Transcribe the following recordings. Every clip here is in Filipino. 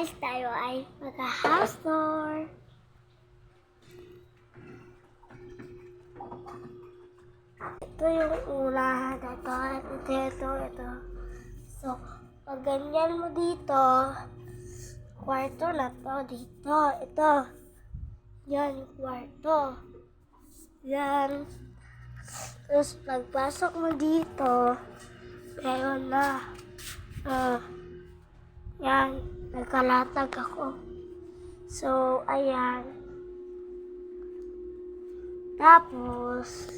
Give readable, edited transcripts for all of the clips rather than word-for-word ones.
guys, tayo ay magka-house tour. Ito yung unahan na ito. So, pag ganyan mo dito, kwarto na to dito. Ito. Yan yung kwarto. Yan. Tapos, pagpasok mo dito, ngayon na. Yan. Nagkalatag ako. So, ayan. Tapos,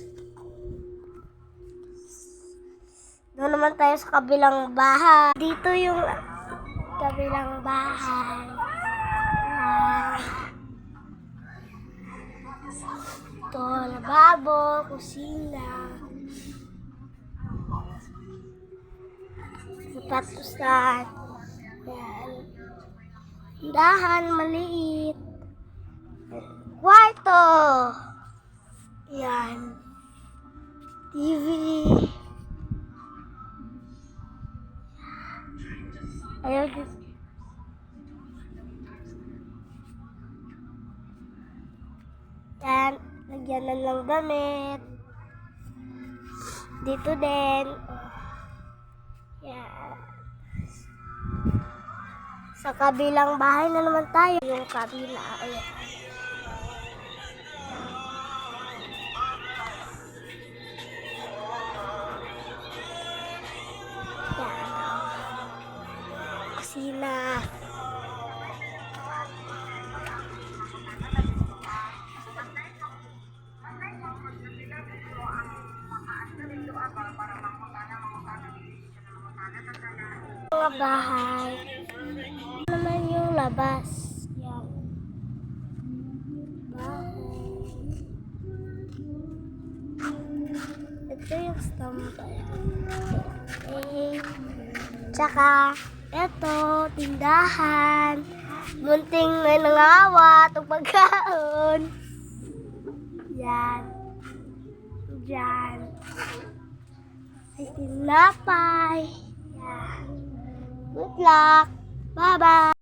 doon naman tayo sa kabilang bahay. Dito yung kabilang bahay. Ito, lababo, kusina. Sapatusan. Yan. Dahan, maliit. Kwarto. Yan. TV. Ayun. Yan. Lagyan na lang damit. Dito din. Yan. Sa kabilang bahay na naman tayo. Yung kabila. Ayan. Kusina. Mga bahay. Naman yung labas. Yan. Bahay. Ito yung standby. Okay. Tsaka, ito, tindahan. Munting may nangawa, itong pagkaon. Yan. Diyan. May tinapay. Yan. Good luck. Bye-bye.